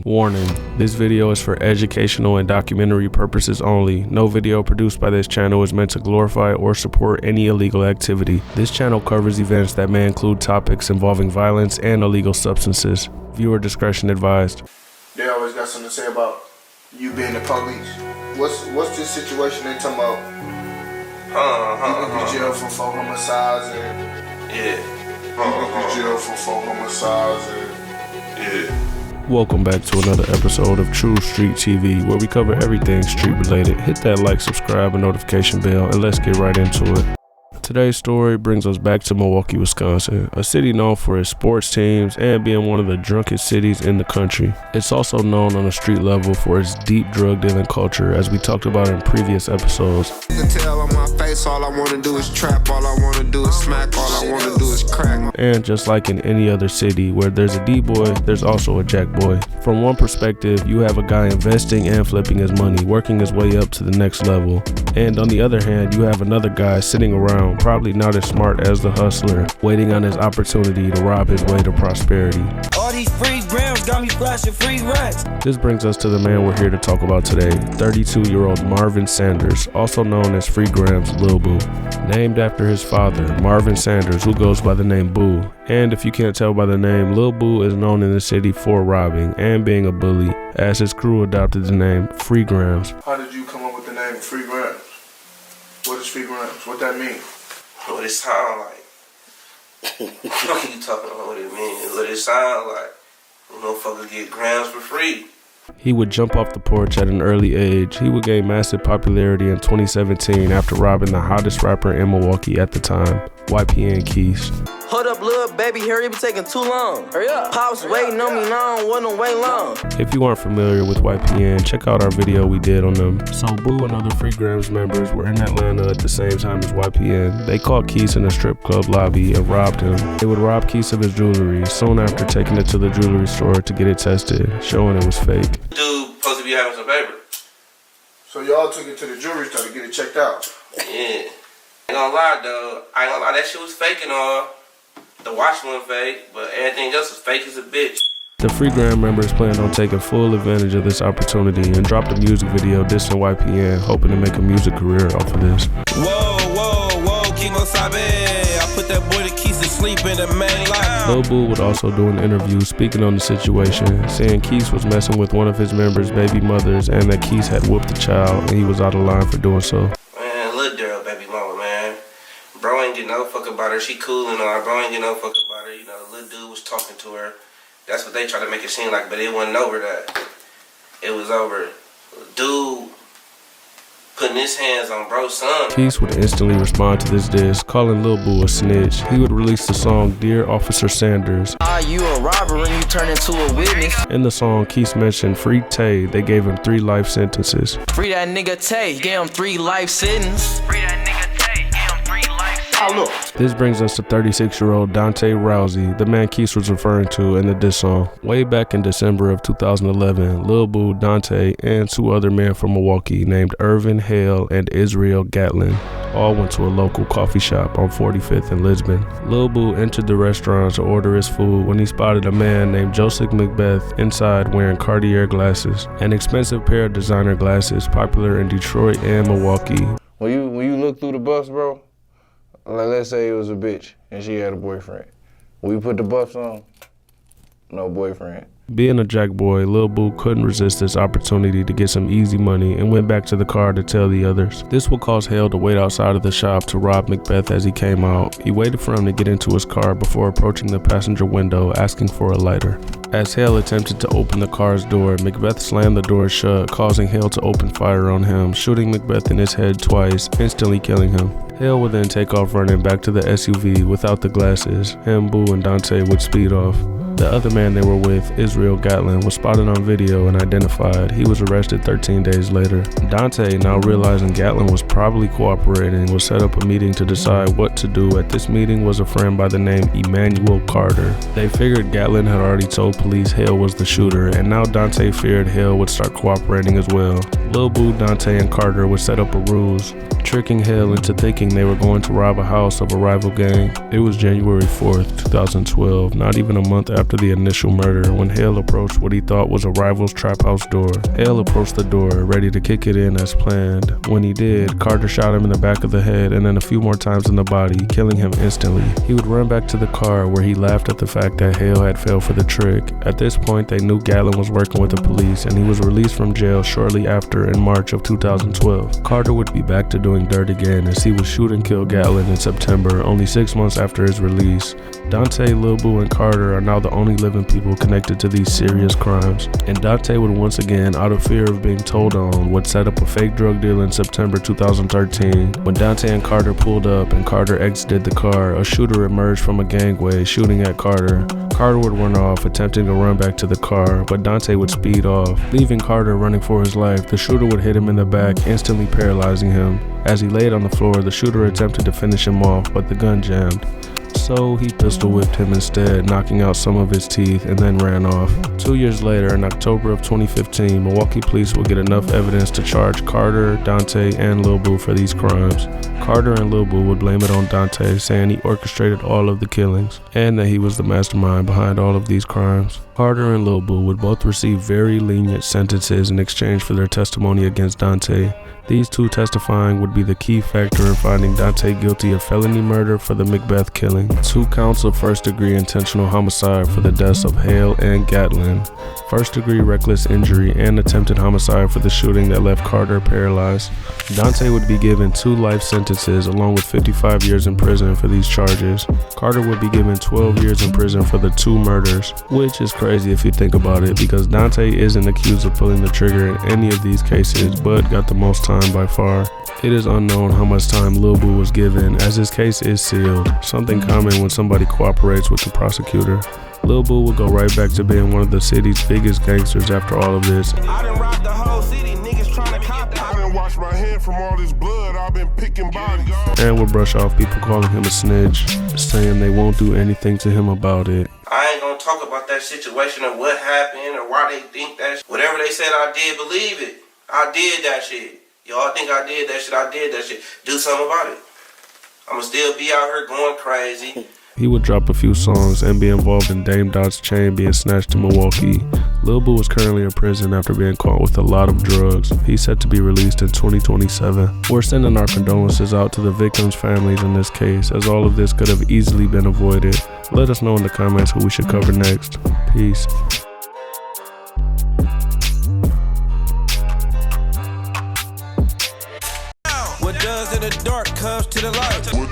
Warning, this video is for educational and documentary purposes only. No video produced by this channel is meant to glorify or support any illegal activity. This channel covers events that may include topics involving violence and illegal substances. Viewer discretion advised. They always got something to say about you being the police. What's this situation they talking about? You went to jail for 4 homicides and... Yeah. You went to jail for 4 homicides and... Yeah. Welcome back to another episode of Tru-Street TV, where we cover everything street related. Hit that like, subscribe, and notification bell, and let's get right into it. Today's story brings us back to Milwaukee, Wisconsin, a city known for its sports teams and being one of the drunkest cities in the country. It's also known on a street level for its deep drug dealing culture, as we talked about in previous episodes. You can tell on my face, all I wanna do is trap, all I wanna do is smack, all I wanna do is crack. And just like in any other city where there's a D-boy, there's also a Jack boy. From one perspective, you have a guy investing and flipping his money, working his way up to the next level. And on the other hand, you have another guy sitting around, probably not as smart as the hustler, waiting on his opportunity to rob his way to prosperity. All these FreeGrams got me flashing free racks. This brings us to the man we're here to talk about today, 32-year-old Marvin Sanders, also known as FreeGrams Lil Boo. Named after his father, Marvin Sanders, who goes by the name Boo. And if you can't tell by the name, Lil Boo is known in the city for robbing and being a bully, as his crew adopted the name FreeGrams. How did you come up with the name FreeGrams? What is FreeGrams? What that mean? What it sound like? What you talking about? What it mean? What it sound like? You motherfuckers get grams for free. He would jump off the porch at an early age. He would gain massive popularity in 2017 after robbing the hottest rapper in Milwaukee at the time, YPN Keys. Hold up, little baby, hurry, it be taking too long. Hurry up. Pops waiting on me now, wasn't wait long. If you aren't familiar with YPN, check out our video we did on them. So Boo and other FreeGrams members were in Atlanta at the same time as YPN. They caught Keys in a strip club lobby and robbed him. They would rob Keys of his jewelry, soon after taking it to the jewelry store to get it tested, showing it was fake. Dude supposed to be having some paper. So y'all took it to the jewelry store to get it checked out? Yeah. Ain't gonna lie though, I ain't gonna lie, that shit was fake and all. The watch wasn't fake, but everything else was fake as a bitch. The FreeGram members planned on taking full advantage of this opportunity and dropped a music video dissing YPN, hoping to make a music career off of this. Whoa, Kimo Sabe. I put that boy to Keys to sleep in the main line. Lil Boo would also do an interview speaking on the situation, saying Keys was messing with one of his members' baby mothers and that Keys had whooped the child and he was out of line for doing so. Man, little girl, baby mama, man. Bro ain't get no fuck about her. She cool and all. Bro ain't get no fuck about her. You know, the little dude was talking to her. That's what they try to make it seem like, but it wasn't over that. It was over. Dude putting his hands on bro's son. Keys would instantly respond to this diss, calling Lil Boo a snitch. He would release the song Dear Officer Sanders. You a robber and you turn into a witness. In the song, Keys mentioned Free Tay. They gave him 3 life sentences. Free that nigga Tay, gave him 3 life sentences. Free that nigga Tay, gave him 3 life sentences. Oh, look. This brings us to 36-year-old Dante Rousey, the man Keys was referring to in the diss song. Way back in December of 2011, Lil Boo, Dante, and 2 other men from Milwaukee named Irvin Hale and Israel Gatlin all went to a local coffee shop on 45th and Lisbon. Lil Boo entered the restaurant to order his food when he spotted a man named Joseph Macbeth inside wearing Cartier glasses, an expensive pair of designer glasses popular in Detroit and Milwaukee. When you look through the bus, bro, like let's say it was a bitch and she had a boyfriend. When you put the buffs on, no boyfriend. Being a jack boy, Lil Boo couldn't resist this opportunity to get some easy money and went back to the car to tell the others. This would cause Hale to wait outside of the shop to rob Macbeth as he came out. He waited for him to get into his car before approaching the passenger window asking for a lighter. As Hale attempted to open the car's door, Macbeth slammed the door shut, causing Hale to open fire on him, shooting Macbeth in his head twice, instantly killing him. Hale would then take off running back to the SUV without the glasses. Him, Boo, and Dante would speed off. The other man they were with, Israel Gatlin, was spotted on video and identified. He was arrested 13 days later. Dante, now realizing Gatlin was probably cooperating, would set up a meeting to decide what to do. At this meeting was a friend by the name Emmanuel Carter. They figured Gatlin had already told police Hale was the shooter, and now Dante feared Hale would start cooperating as well. Lil Boo, Dante, and Carter would set up a ruse, tricking Hale into thinking they were going to rob a house of a rival gang. It was January 4th, 2012, not even a month after after the initial murder when Hale approached what he thought was a rival's trap house door. Hale approached the door, ready to kick it in as planned. When he did, Carter shot him in the back of the head and then a few more times in the body, killing him instantly. He would run back to the car where he laughed at the fact that Hale had failed for the trick. At this point, they knew Gatlin was working with the police and he was released from jail shortly after in March of 2012. Carter would be back to doing dirt again as he would shoot and kill Gatlin in September, only 6 months after his release. Dante, Lil Boo, and Carter are now the only living people connected to these serious crimes. And Dante would once again, out of fear of being told on, would set up a fake drug deal in September 2013. When Dante and Carter pulled up and Carter exited the car, a shooter emerged from a gangway shooting at Carter. Carter would run off, attempting to run back to the car, but Dante would speed off, leaving Carter running for his life. The shooter would hit him in the back, instantly paralyzing him. As he laid on the floor, the shooter attempted to finish him off, but the gun jammed. So he pistol whipped him instead, knocking out some of his teeth, and then ran off. 2 years later, in October of 2015, Milwaukee police would get enough evidence to charge Carter, Dante, and Lil Boo for these crimes. Carter and Lil Boo would blame it on Dante, saying he orchestrated all of the killings, and that he was the mastermind behind all of these crimes. Carter and Lil Boo would both receive very lenient sentences in exchange for their testimony against Dante. These two testifying would be the key factor in finding Dante guilty of felony murder for the Macbeth killing, 2 counts of first-degree intentional homicide for the deaths of Hale and Gatlin, first-degree reckless injury, and attempted homicide for the shooting that left Carter paralyzed. Dante would be given 2 life sentences along with 55 years in prison for these charges. Carter would be given 12 years in prison for the 2 murders, which is crazy if you think about it, because Dante isn't accused of pulling the trigger in any of these cases, but got the most time by far. It is unknown how much time Lil Boo was given, as his case is sealed, something common when somebody cooperates with the prosecutor. Lil Boo would go right back to being one of the city's biggest gangsters after all of this. I done robbed the whole city, niggas tryna cop that. I done washed my hand from all this blood, I've been picking bodies. And would brush off people calling him a snitch, saying they won't do anything to him about it. I ain't gonna talk about that situation or what happened or why they think that. Whatever they said I did, believe it. I did that shit. Y'all think I did that shit, I did that shit. Do something about it. I'ma still be out here going crazy. He would drop a few songs and be involved in Dame Dot's chain being snatched in Milwaukee. Lil Boo is currently in prison after being caught with a lot of drugs. He's set to be released in 2027. We're sending our condolences out to the victims' families in this case, as all of this could have easily been avoided. Let us know in the comments who we should cover next. Peace. What does in the dark comes to the light.